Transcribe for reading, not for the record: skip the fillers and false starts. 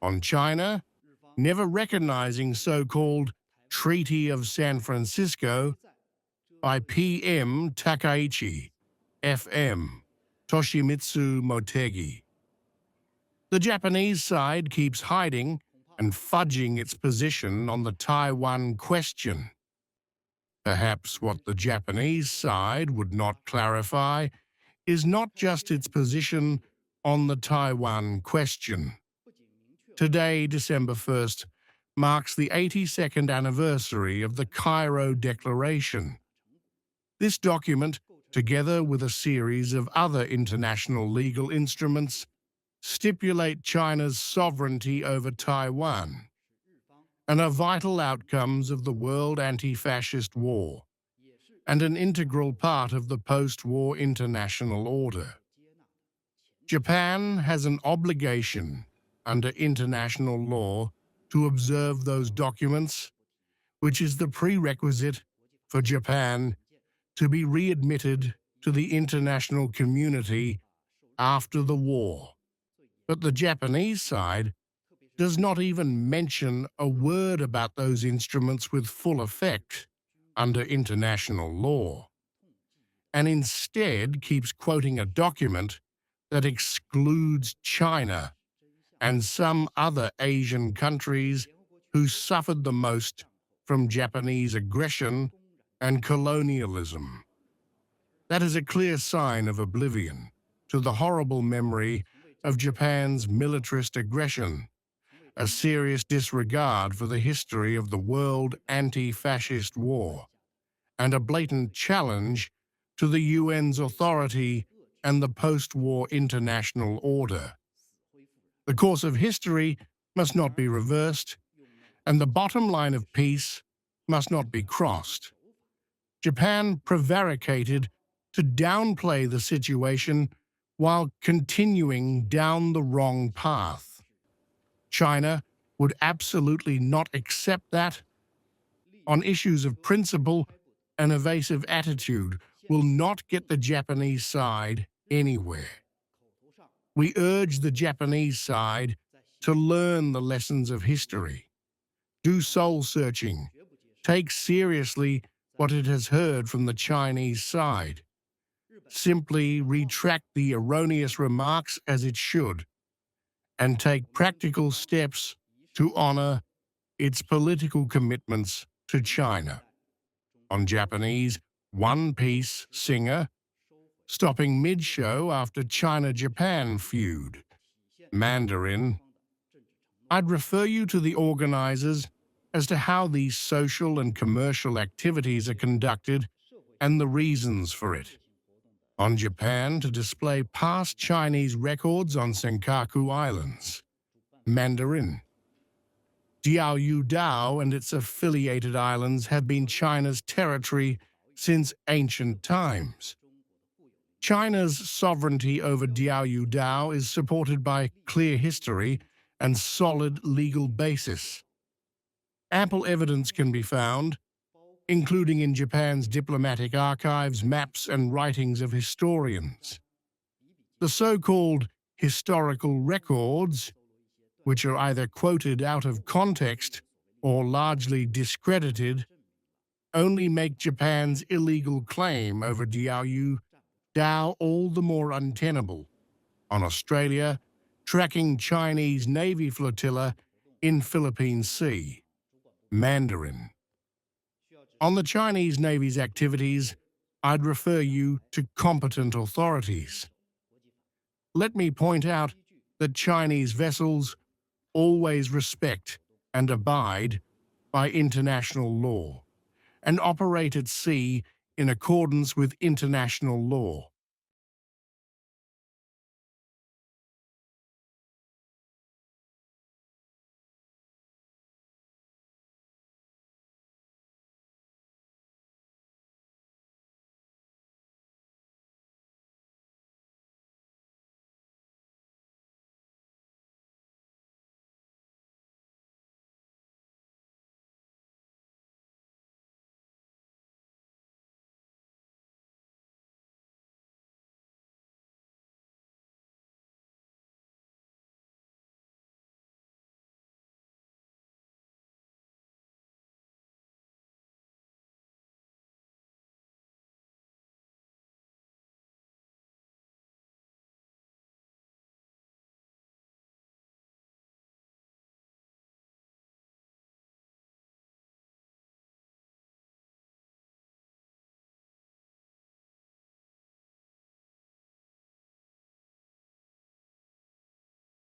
On China, never recognizing so-called Treaty of San Francisco by PM Takaichi, FM Toshimitsu Motegi. The Japanese side keeps hiding and fudging its position on the Taiwan question. Perhaps what the Japanese side would not clarify is not just its position on the Taiwan question. Today, December 1st, marks the 82nd anniversary of the Cairo Declaration. This document, together with a series of other international legal instruments, stipulate China's sovereignty over Taiwan and are vital outcomes of the world anti-fascist war and an integral part of the post-war international order. Japan has an obligation under international law to observe those documents, which is the prerequisite for Japan to be readmitted to the international community after the war. But the Japanese side does not even mention a word about those instruments with full effect under international law, and instead keeps quoting a document that excludes China and some other Asian countries who suffered the most from Japanese aggression and colonialism. That is a clear sign of oblivion to the horrible memory of Japan's militarist aggression, a serious disregard for the history of the world anti-fascist war, and a blatant challenge to the UN's authority and the post-war international order. The course of history must not be reversed, and the bottom line of peace must not be crossed. Japan prevaricated to downplay the situation while continuing down the wrong path. China would absolutely not accept that. On issues of principle, an evasive attitude will not get the Japanese side anywhere. We urge the Japanese side to learn the lessons of history, do soul-searching, take seriously what it has heard from the Chinese side, simply retract the erroneous remarks as it should, and take practical steps to honor its political commitments to China. On Japanese, One Piece singer, stopping mid-show after China-Japan feud. Mandarin. I'd refer you to the organizers as to how these social and commercial activities are conducted and the reasons for it. On Japan, to display past Chinese records on Senkaku Islands. Mandarin. Diaoyudo and its affiliated islands have been China's territory since ancient times. China's sovereignty over Diaoyudo is supported by clear history and solid legal basis. Ample evidence can be found, including in Japan's diplomatic archives, maps, and writings of historians. The so-called historical records, which are either quoted out of context or largely discredited, only make Japan's illegal claim over Diaoyudo all the more untenable. On Australia, tracking Chinese Navy flotilla in Philippine Sea. Mandarin. On the Chinese Navy's activities, I'd refer you to competent authorities. Let me point out that Chinese vessels always respect and abide by international law and operate at sea in accordance with international law.